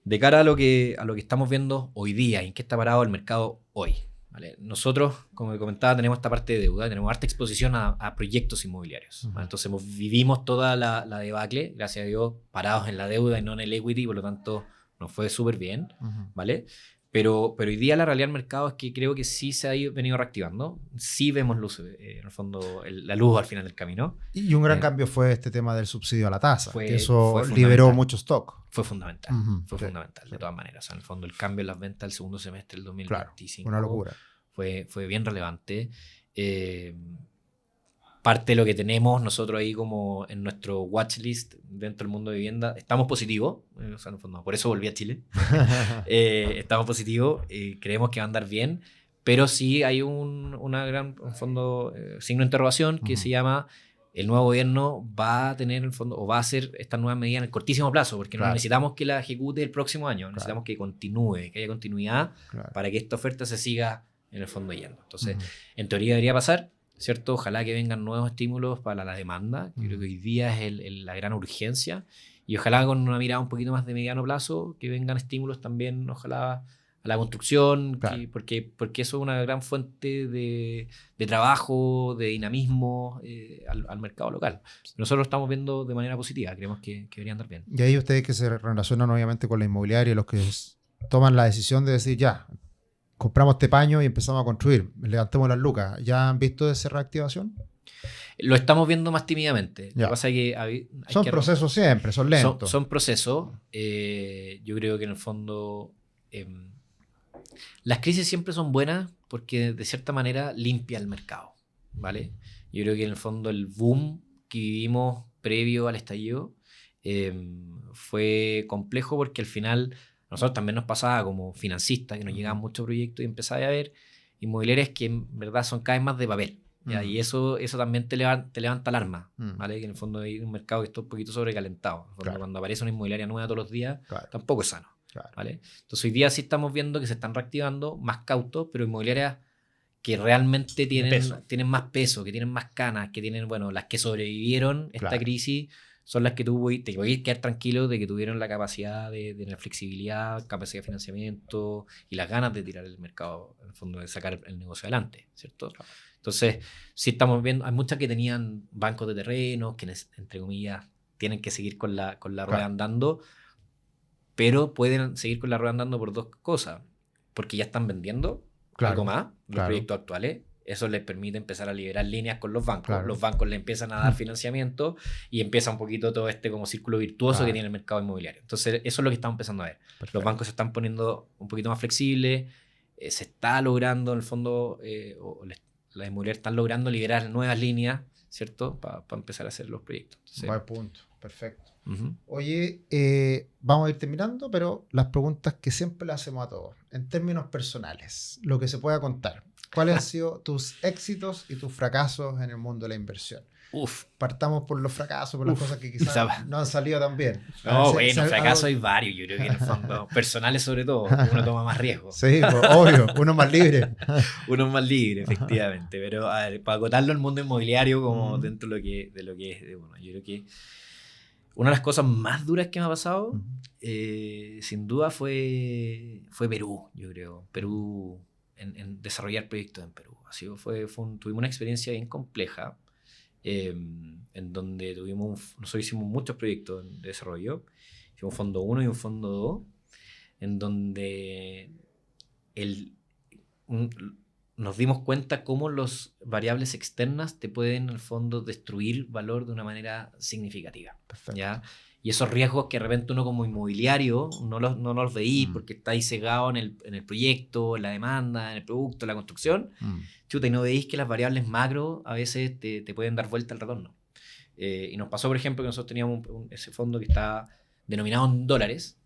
De cara a lo que estamos viendo hoy día, en qué está parado el mercado hoy, ¿vale? Nosotros, como comentaba, tenemos esta parte de deuda, tenemos harta exposición a proyectos inmobiliarios, ¿vale? Entonces vivimos toda la debacle, gracias a Dios, parados en la deuda y no en el equity, por lo tanto nos fue súper bien, ¿vale? Pero hoy día la realidad del mercado es que creo que sí se ha venido reactivando, sí vemos luz, en el fondo, la luz al final del camino. Y un gran cambio fue este tema del subsidio a la tasa, que eso fue liberó mucho stock. Fue fundamental, fundamental, de todas maneras. O sea, en el fondo, el cambio en las ventas del segundo semestre del 2025 una locura. Fue bien relevante. Parte de lo que tenemos nosotros ahí como en nuestro watchlist dentro del mundo de vivienda, estamos positivos, o sea, en el fondo, por eso volví a Chile. Estamos positivos, creemos que va a andar bien, pero sí hay una gran, en fondo, signo de interrogación que se llama: el nuevo gobierno va a tener, en el fondo, o va a hacer estas nuevas medidas en el cortísimo plazo, porque no necesitamos que la ejecute el próximo año, necesitamos que continúe, que haya continuidad para que esta oferta se siga en el fondo yendo. Entonces, en teoría debería pasar, ¿cierto? Ojalá que vengan nuevos estímulos para la demanda. Yo creo que hoy día es la gran urgencia, y ojalá con una mirada un poquito más de mediano plazo que vengan estímulos también, ojalá a la construcción, porque eso es una gran fuente de trabajo, de dinamismo al mercado local. Nosotros lo estamos viendo de manera positiva, creemos que debería andar bien. Y ahí ustedes que se relacionan obviamente con la inmobiliaria, los que toman la decisión de decir, ya, compramos este paño y empezamos a construir, levantemos las lucas, ¿ya han visto esa reactivación? Lo estamos viendo más tímidamente. Lo que pasa es que hay son procesos siempre, son lentos. Son procesos. Yo creo que en el fondo las crisis siempre son buenas porque de cierta manera limpia el mercado, ¿vale? Yo creo que en el fondo el boom que vivimos previo al estallido fue complejo porque al final nosotros también nos pasaba como financistas que nos llegaban muchos proyectos y empezaba a ver inmobiliarias que en verdad son cada vez más de papel. ¿Ya? Y eso también te levanta alarma, ¿vale? Que en el fondo hay un mercado que está un poquito sobrecalentado. Cuando aparece una inmobiliaria nueva todos los días, tampoco es sano. ¿Vale? Entonces hoy día sí estamos viendo que se están reactivando más cautos, pero inmobiliarias que realmente tienen más peso, que tienen más canas, que tienen, bueno, las que sobrevivieron esta crisis son las que te voy a quedar tranquilo de que tuvieron la capacidad de la flexibilidad, capacidad de financiamiento y las ganas de tirar el mercado, en el fondo, de sacar el negocio adelante, ¿cierto? Entonces, sí estamos viendo, hay muchas que tenían bancos de terrenos, que entre comillas tienen que seguir con la rueda andando, pero pueden seguir con la rueda andando por dos cosas, porque ya están vendiendo algo más, los proyectos actuales. Eso les permite empezar a liberar líneas con los bancos. Los bancos le empiezan a dar financiamiento y empieza un poquito todo este como círculo virtuoso que tiene el mercado inmobiliario. Entonces, eso es lo que estamos empezando a ver. Los bancos se están poniendo un poquito más flexibles, se está logrando, en el fondo, las inmobiliarias están logrando liberar nuevas líneas, ¿cierto? Para empezar a hacer los proyectos. Entonces, buen punto, perfecto. Oye, vamos a ir terminando, pero las preguntas que siempre le hacemos a todos, en términos personales, lo que se pueda contar. ¿Cuáles han sido tus éxitos y tus fracasos en el mundo de la inversión? Partamos por los fracasos, por las cosas que quizás no han salido tan bien. No, bueno, fracasos hay varios, yo creo que en el fondo, personales sobre todo, uno toma más riesgo. Sí, pues, obvio, uno más libre. Uno más libre, efectivamente, pero a ver, para acotarlo al mundo inmobiliario como dentro de lo que es, bueno, yo creo que una de las cosas más duras que me ha pasado, sin duda fue Perú, yo creo. Perú, en desarrollar proyectos en Perú. Tuvimos una experiencia bien compleja, en donde nosotros hicimos muchos proyectos de desarrollo. Hicimos un fondo 1 y un fondo 2, en donde nos dimos cuenta cómo las variables externas te pueden, en el fondo, destruir valor de una manera significativa. ¿Ya? Y esos riesgos que de repente uno como inmobiliario no los veís porque está ahí cegado en el proyecto, en la demanda, en el producto, en la construcción, chuta, y no veís que las variables macro a veces te pueden dar vuelta al retorno. Y nos pasó, por ejemplo, que nosotros teníamos ese fondo que estaba denominado en dólares,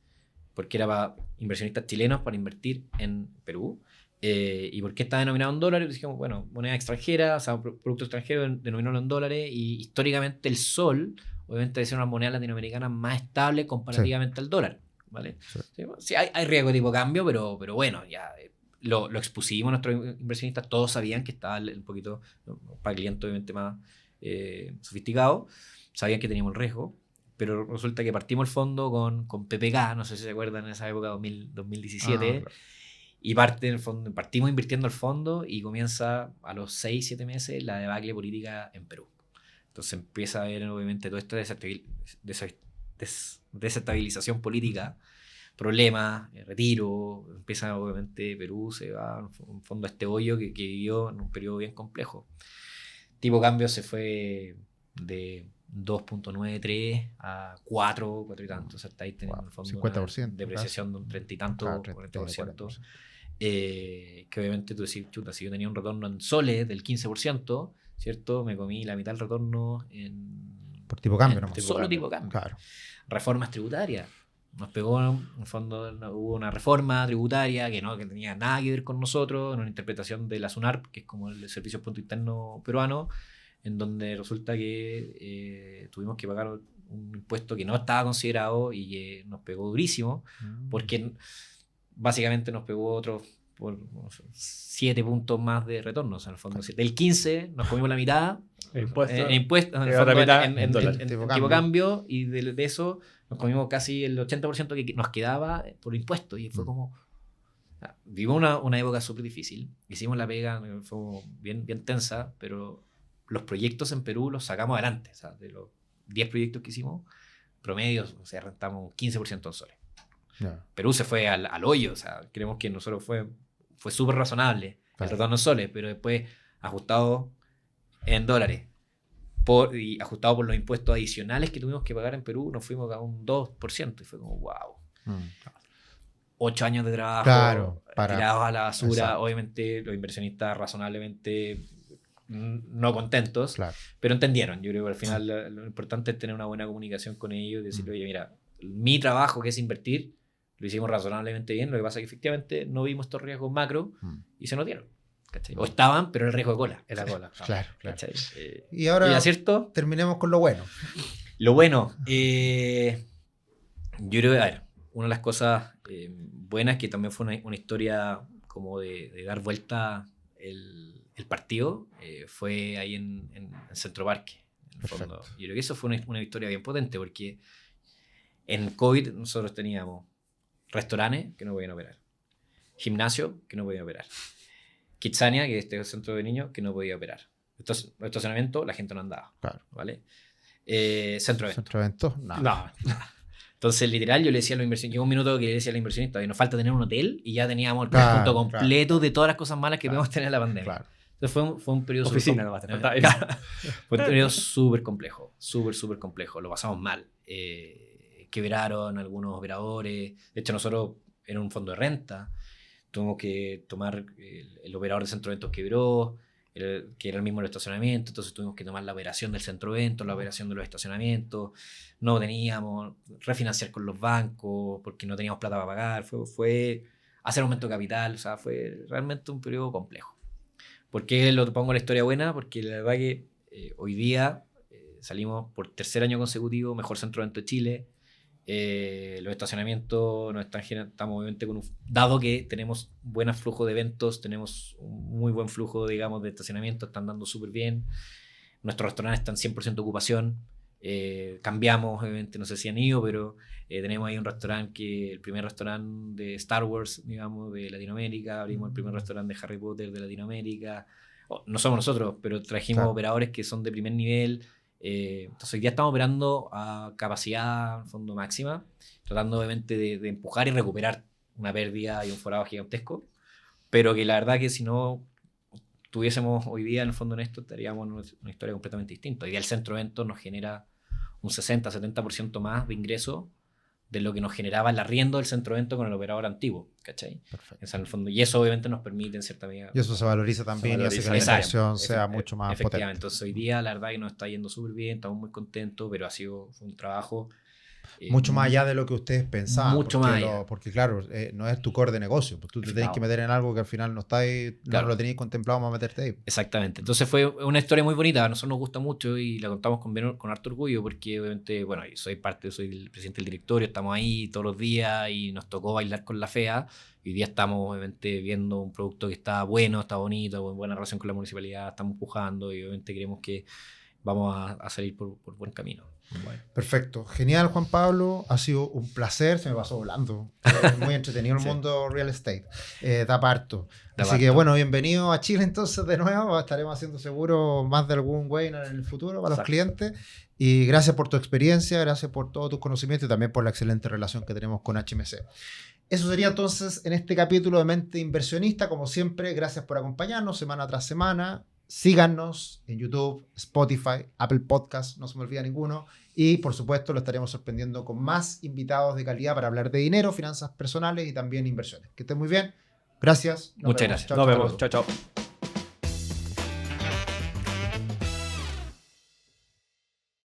porque era para inversionistas chilenos para invertir en Perú. ¿Y por qué está denominado en dólares? Dijimos, bueno, moneda extranjera, o sea, producto extranjero denominado en dólares, y históricamente el sol, obviamente, debe ser una moneda latinoamericana más estable comparativamente al dólar, ¿vale? Sí, hay riesgo de tipo de cambio, pero bueno, ya lo expusimos a nuestros inversionistas, todos sabían que estaba un poquito, para clientes obviamente más sofisticados, sabían que teníamos el riesgo, pero resulta que partimos el fondo con PPK, no sé si se acuerdan en esa época, 2017, claro. y partimos invirtiendo el fondo y comienza a los 6-7 meses la debacle política en Perú. Entonces empieza a haber obviamente toda esta desestabilización política, problemas, retiro, empieza obviamente Perú, se va en fondo a este hoyo que vivió en un periodo bien complejo. Tipo cambio se fue de 2.93 a 4 y tanto, o sea, está ahí teniendo en el fondo 50%, una depreciación de un 30 y tanto, Claro, 40%. Que obviamente tú decís, chuta, si yo tenía un retorno en soles del 15%, ¿cierto? Me comí la mitad del retorno por tipo cambio, nomás. Solo tipo cambio. Claro. Reformas tributarias. Nos pegó, en el fondo, hubo una reforma tributaria que tenía nada que ver con nosotros, en una interpretación de la SUNARP, que es como el Servicio de Punto Interno peruano, en donde resulta que tuvimos que pagar un impuesto que no estaba considerado y que nos pegó durísimo, porque básicamente nos pegó otros por 7 puntos más de retorno. O sea, en el fondo, del 15 nos comimos la mitad en impuestos, en el fondo, en tipo cambio, y de eso nos comimos casi el 80% que nos quedaba por impuestos. Y fue como... Vivimos una época súper difícil. Hicimos la pega, fue bien tensa, pero los proyectos en Perú los sacamos adelante. O sea, de los 10 proyectos que hicimos, promedio, o sea, rentamos 15% en soles. Yeah. Perú se fue al hoyo, o sea, creemos que nosotros fue súper razonable el retorno en soles, pero después ajustado en dólares y ajustado por los impuestos adicionales que tuvimos que pagar en Perú, nos fuimos a un 2% y fue como wow. 8 años de trabajo tirados a la basura. Exacto. Obviamente los inversionistas razonablemente no contentos, pero entendieron. Yo creo que al final lo importante es tener una buena comunicación con ellos y decirle, oye, mira, mi trabajo que es invertir lo hicimos razonablemente bien, lo que pasa es que efectivamente no vimos estos riesgos macro y se nos dieron, ¿cachai? O estaban, pero el riesgo de cola. Era cola. Claro. Y ahora ¿cierto? Terminemos con lo bueno. Lo bueno, yo creo que, a ver, una de las cosas buenas que también fue una historia como de dar vuelta el partido, fue ahí en Centro Parque. En el fondo. Yo creo que eso fue una victoria bien potente porque en COVID nosotros teníamos restaurantes que no podían operar, gimnasio que no podía operar, Kitsania, que es este centro de niños, que no podía operar. Estacionamiento, la gente no andaba. Claro. ¿Vale? Centro de eventos. No. Entonces, literal, yo le decía a los inversionistas, llegó un minuto que le decía a los inversionistas, oye, nos falta tener un hotel y ya teníamos el conjunto completo de todas las cosas malas que podemos tener en la pandemia. Claro. Entonces fue un periodo... Oficina, no basta. Fue un periodo súper complejo, súper complejo. Lo pasamos mal. Quebraron algunos operadores. De hecho, nosotros era un fondo de renta. Tuvimos que tomar el operador de centro de eventos quebró, que era el mismo del estacionamiento. Entonces tuvimos que tomar la operación del centro de eventos, la operación de los estacionamientos. No teníamos, refinanciar con los bancos porque no teníamos plata para pagar. Fue hacer aumento de capital. O sea, fue realmente un periodo complejo. ¿Por qué lo pongo en la historia buena? Porque la verdad que hoy día salimos por tercer año consecutivo mejor centro de eventos de Chile. Los estacionamientos estamos obviamente dado que tenemos buen flujo de eventos, tenemos un muy buen flujo, digamos, de estacionamiento, están dando súper bien. Nuestros restaurantes están 100% ocupación. Cambiamos, obviamente, no sé si han ido, pero tenemos ahí un restaurante el primer restaurante de Star Wars, digamos, de Latinoamérica. Abrimos el primer restaurante de Harry Potter de Latinoamérica. No somos nosotros, pero trajimos operadores que son de primer nivel. Entonces ya estamos operando a capacidad en fondo máxima, tratando obviamente de empujar y recuperar una pérdida y un forado gigantesco, pero que la verdad que si no tuviésemos hoy día en el fondo en esto, estaríamos en una historia completamente distinta. Hoy día el centro de eventos nos genera un 60-70% más de ingreso de lo que nos generaba el arriendo del centro de eventos con el operador antiguo, ¿cachai? Perfecto. O sea, en el fondo, y eso obviamente nos permite en cierta medida... Y eso se valoriza también y hace que la inversión sea mucho más potente. Efectivamente, entonces hoy día la verdad que nos está yendo súper bien, estamos muy contentos, pero fue un trabajo... mucho más allá de lo que ustedes pensaban. Mucho más allá. Porque claro, no es tu core de negocio, pues tú te tenés que meter en algo que al final no está ahí, no lo tenéis contemplado para meterte ahí. Exactamente. Entonces fue una historia muy bonita, a nosotros nos gusta mucho y la contamos con harto orgullo porque obviamente, bueno, soy el presidente del directorio, estamos ahí todos los días y nos tocó bailar con la FEA. Hoy día estamos obviamente viendo un producto que está bueno, está bonito, buena relación con la municipalidad, estamos empujando y obviamente creemos que vamos a salir por buen camino. Bueno. Perfecto. Genial, Juan Pablo. Ha sido un placer. Se me pasó volando. Muy entretenido el Sí. mundo real estate. Da parto. Da Así que parto. bueno, bienvenido a Chile entonces de nuevo. Estaremos haciendo seguro más de algún webinar en el futuro para los Exacto. clientes. Y gracias por tu experiencia, gracias por todos tus conocimientos y también por la excelente relación que tenemos con HMC. Eso sería entonces en este capítulo de Mente Inversionista. Como siempre, gracias por acompañarnos semana tras semana. Síganos en YouTube, Spotify, Apple Podcasts, no se me olvida ninguno. Y por supuesto lo estaremos sorprendiendo con más invitados de calidad para hablar de dinero, finanzas personales y también inversiones. Que estén muy bien. Gracias. Muchas gracias. Nos vemos. Chao, chao.